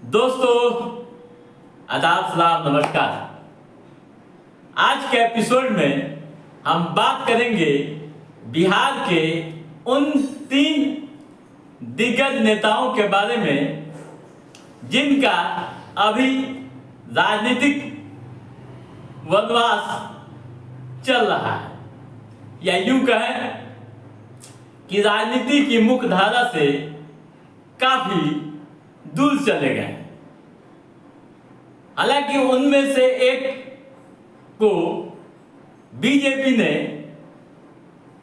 दोस्तों, आदाब, सलाम, नमस्कार। आज के एपिसोड में हम बात करेंगे बिहार के उन 3 दिग्गज नेताओं के बारे में जिनका अभी राजनीतिक वनवास चल रहा है, या यूं कहें कि राजनीति की मुख्य धारा से काफी दूर चले गए। हालांकि उनमें से एक को बीजेपी ने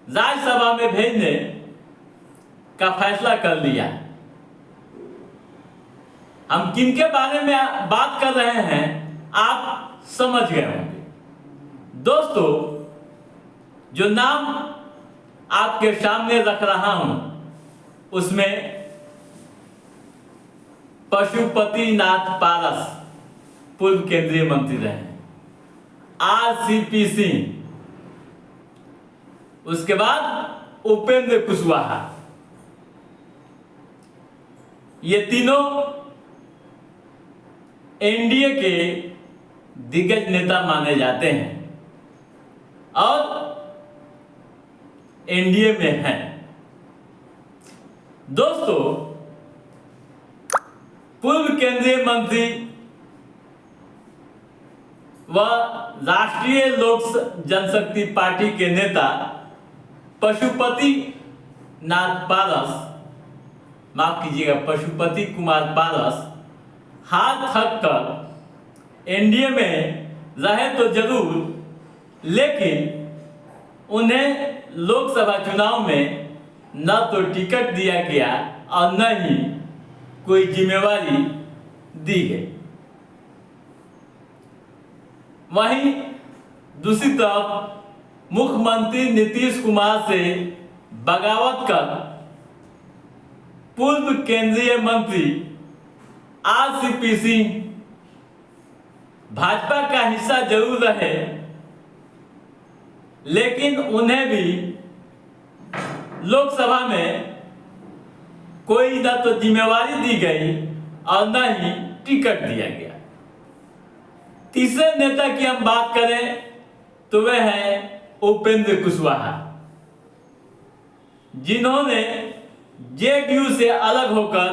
राज्यसभा में भेजने का फैसला कर लिया। हम किनके बारे में बात कर रहे हैं आप समझ गए होंगे। दोस्तों, जो नाम आपके सामने रख रहा हूं उसमें पशुपति नाथ पारस पूर्व केंद्रीय मंत्री रहे, RCP सिंह, उसके बाद उपेंद्र कुशवाहा, ये तीनों एनडीए के दिग्गज नेता माने जाते हैं और एनडीए में हैं। दोस्तों, पूर्व केंद्रीय मंत्री व राष्ट्रीय लोक जनशक्ति पार्टी के नेता पशुपति नाथ पारस, माफ कीजिएगा, पशुपति कुमार पारस हाथ थक कर एनडीए में रहे तो जरूर, लेकिन उन्हें लोकसभा चुनाव में न तो टिकट दिया गया और न ही कोई जिम्मेवारी दी गई। वहीं दूसरी तरफ मुख्यमंत्री नीतीश कुमार से बगावत कर पूर्व केंद्रीय मंत्री RCP सिंह भाजपा का हिस्सा जरूर रहे, लेकिन उन्हें भी लोकसभा में कोई न तो जिम्मेवारी दी गई और न ही टिकट दिया गया। तीसरे नेता की हम बात करें तो वह है उपेंद्र कुशवाहा, जिन्होंने जेडीयू से अलग होकर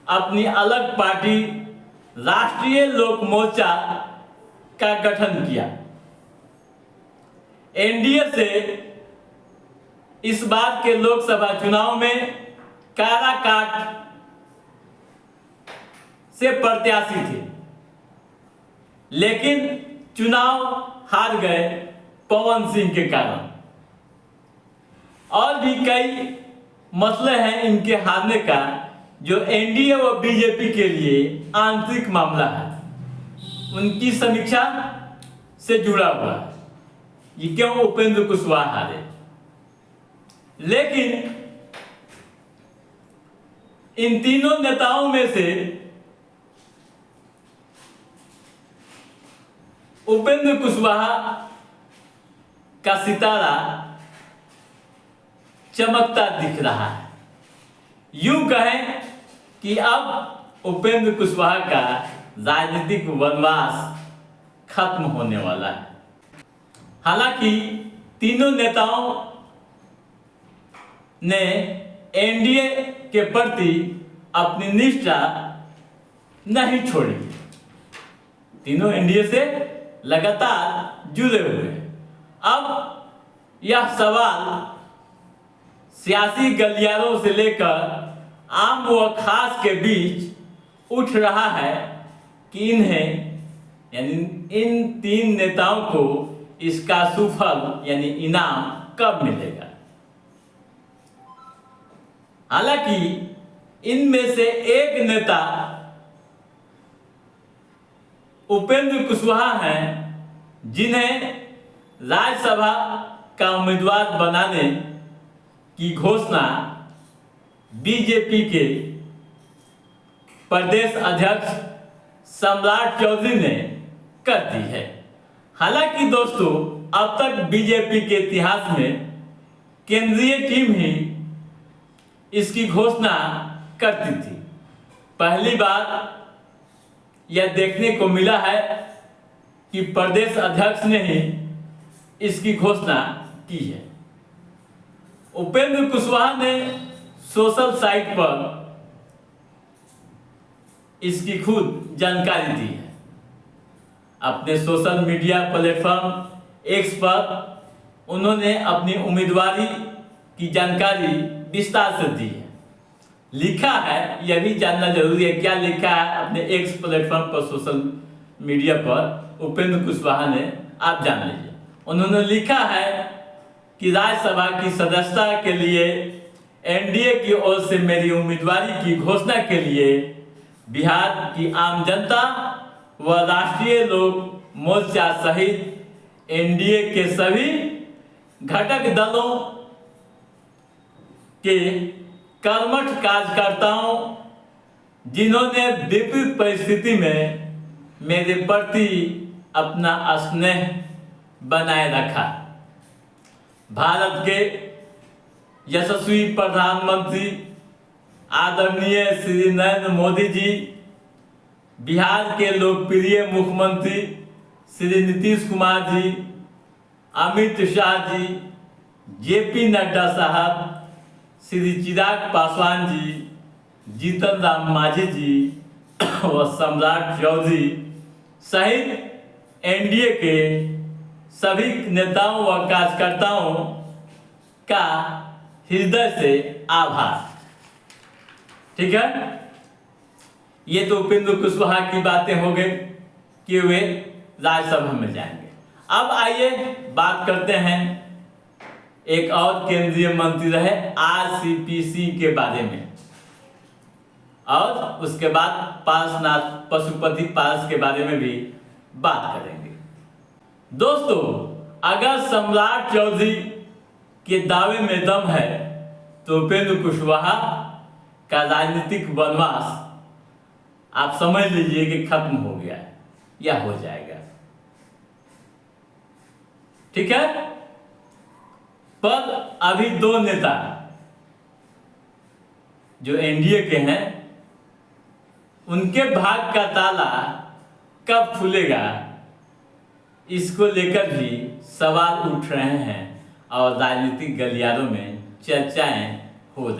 अपनी अलग पार्टी राष्ट्रीय लोक मोर्चा का गठन किया। एनडीए से इस बार के लोकसभा चुनाव में काराकाट से प्रत्याशी थे, लेकिन चुनाव हार गए पवन सिंह के कारण। और भी कई मसले हैं इनके हारने का, जो एनडीए व बीजेपी के लिए आंतरिक मामला है, उनकी समीक्षा से जुड़ा हुआ है। ये क्यों उपेंद्र कुशवाहा हारे, लेकिन इन तीनों नेताओं में से उपेंद्र कुशवाहा का सितारा चमकता दिख रहा है। यूं कहें कि अब उपेंद्र कुशवाहा का राजनीतिक वनवास खत्म होने वाला है। हालांकि तीनों नेताओं ने एनडीए के प्रति अपनी निष्ठा नहीं छोड़ी। तीनों एनडीए से लगातार जुड़े हुए हैं। अब यह सवाल सियासी गलियारों से लेकर आम व खास के बीच उठ रहा है कि इन्हें, यानी इन 3 नेताओं को इसका सुफल यानी इनाम कब मिलेगा। हालांकि इनमें से एक नेता उपेंद्र कुशवाहा हैं, जिन्हें राज्यसभा का उम्मीदवार बनाने की घोषणा बीजेपी के प्रदेश अध्यक्ष सम्राट चौधरी ने कर दी है। हालांकि दोस्तों, अब तक बीजेपी के इतिहास में केंद्रीय टीम ही इसकी घोषणा करती थी। पहली बार यह देखने को मिला है कि प्रदेश अध्यक्ष ने ही इसकी घोषणा की है। उपेंद्र कुशवाहा ने सोशल साइट पर इसकी खुद जानकारी दी है। अपने सोशल मीडिया प्लेटफॉर्म एक्स पर उन्होंने अपनी उम्मीदवारी की जानकारी विस्तार से दी है। लिखा है, यह भी जानना जरूरी है क्या लिखा है अपने एक्स प्लेटफॉर्म पर, सोशल मीडिया पर उपेंद्र कुशवाहा ने, आप जान लीजिए। उन्होंने लिखा है कि राज्यसभा की सदस्यता के लिए एनडीए की ओर से मेरी उम्मीदवारी की घोषणा के लिए बिहार की आम जनता व राष्ट्रीय लोक मोर्चा सहित एनडीए के सभी घटक दलों के कर्मठ कार्यकर्ताओं जिन्होंने विपरीत परिस्थिति में मेरे प्रति अपना स्नेह बनाए रखा, भारत के यशस्वी प्रधानमंत्री आदरणीय श्री नरेंद्र मोदी जी, बिहार के लोकप्रिय मुख्यमंत्री श्री नीतीश कुमार जी, अमित शाह जी, जेपी नड्डा साहब, श्री चिराग पासवान जी, जीतन राम मांझी जी व सम्राट चौधरी सहित एनडीए के सभी नेताओं व कार्यकर्ताओं का हृदय से आभार। ठीक है, ये तो उपेंद्र कुशवाहा की बातें हो गई कि वे राज्यसभा में जाएंगे। अब आइए बात करते हैं एक और केंद्रीय मंत्री रहे आरसीपीसी के बारे में, और उसके बाद पार्श्वनाथ पशुपति पारस के बारे में भी बात करेंगे। दोस्तों, अगर सम्राट चौधरी के दावे में दम है तो उपेंद्र कुशवाहा का राजनीतिक वनवास आप समझ लीजिए कि खत्म हो गया है या हो जाएगा। ठीक है, पर अभी दो नेता जो एनडीए के हैं, उनके भाग का ताला कब खुलेगा इसको लेकर भी सवाल उठ रहे हैं और राजनीतिक गलियारों में चर्चाएं हो रही।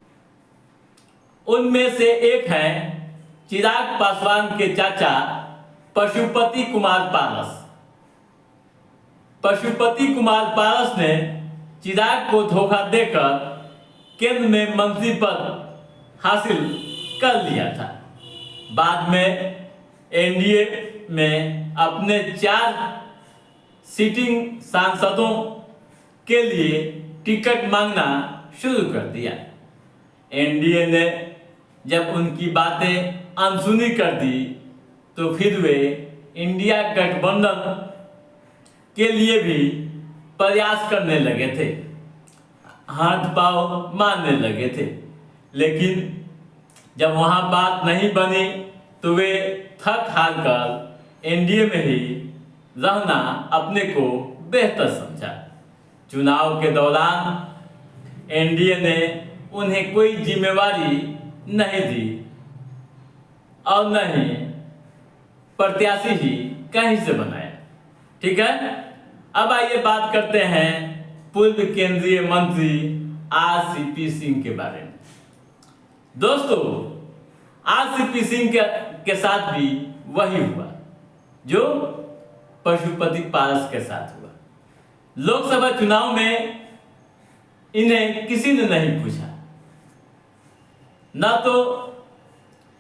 उनमें से एक है चिराग पासवान के चाचा पशुपति कुमार पारस। पशुपति कुमार पारस ने चिराग को धोखा देकर केंद्र में मंत्री पद हासिल कर लिया था। बाद में एनडीए में अपने 4 सिटिंग सांसदों के लिए टिकट मांगना शुरू कर दिया। एनडीए ने जब उनकी बातें अनसुनी कर दी तो फिर वे इंडिया गठबंधन के लिए भी प्रयास करने लगे थे, हाथ पांव मारने लगे थे, लेकिन जब वहां बात नहीं बनी तो वे थक हार कर एनडीए में ही रहना अपने को बेहतर समझा। चुनाव के दौरान एनडीए ने उन्हें कोई जिम्मेवारी नहीं दी और न ही प्रत्याशी ही कहीं से बनाया। ठीक है, अब आइए बात करते हैं पूर्व केंद्रीय मंत्री आरसीपी सिंह के बारे में। दोस्तों, आरसीपी सिंह के साथ भी वही हुआ जो पशुपति पारस के साथ हुआ। लोकसभा चुनाव में इन्हें किसी ने नहीं पूछा, न तो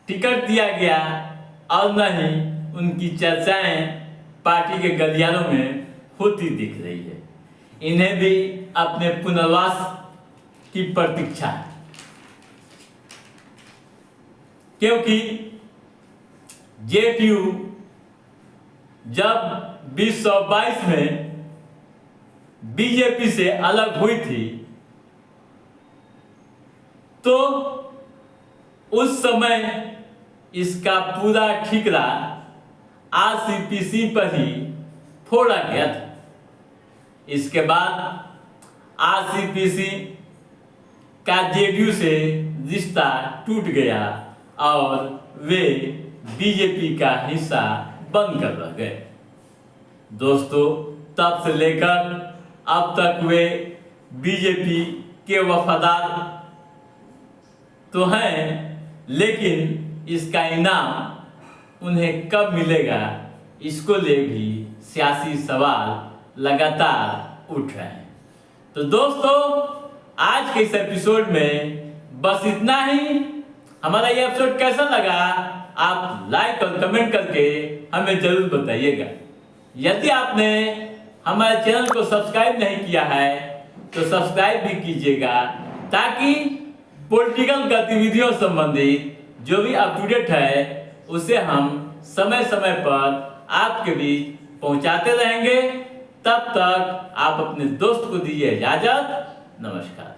टिकट दिया गया और न ही उनकी चर्चाएं पार्टी के गलियारों में होती दिख रही है। इन्हें भी अपने पुनर्वास की प्रतीक्षा है, क्योंकि जेडीयू जब 2022 में बीजेपी से अलग हुई थी तो उस समय इसका पूरा ठिकरा आरसीपीसी पर ही फोड़ा गया था। इसके बाद आरसीपीसी का जेडीयू से रिश्ता टूट गया और वे बीजेपी का हिस्सा बनकर रह गए। दोस्तों, तब से लेकर अब तक वे बीजेपी के वफादार तो हैं, लेकिन इसका इनाम उन्हें कब मिलेगा, इसको ले भी सियासी सवाल लगातार उठ रहे हैं। तो दोस्तों, आज के इस एपिसोड में बस इतना ही। हमारा ये एपिसोड कैसा लगा आप लाइक और कमेंट करके हमें जरूर बताइएगा। यदि आपने हमारे चैनल को सब्सक्राइब नहीं किया है तो सब्सक्राइब भी कीजिएगा, ताकि पॉलिटिकल गतिविधियों संबंधित जो भी अप टू डेट है उसे हम समय समय पर आपके बीच पहुंचाते रहेंगे। तब तक आप अपने दोस्त को दीजिए इजाजत। नमस्कार।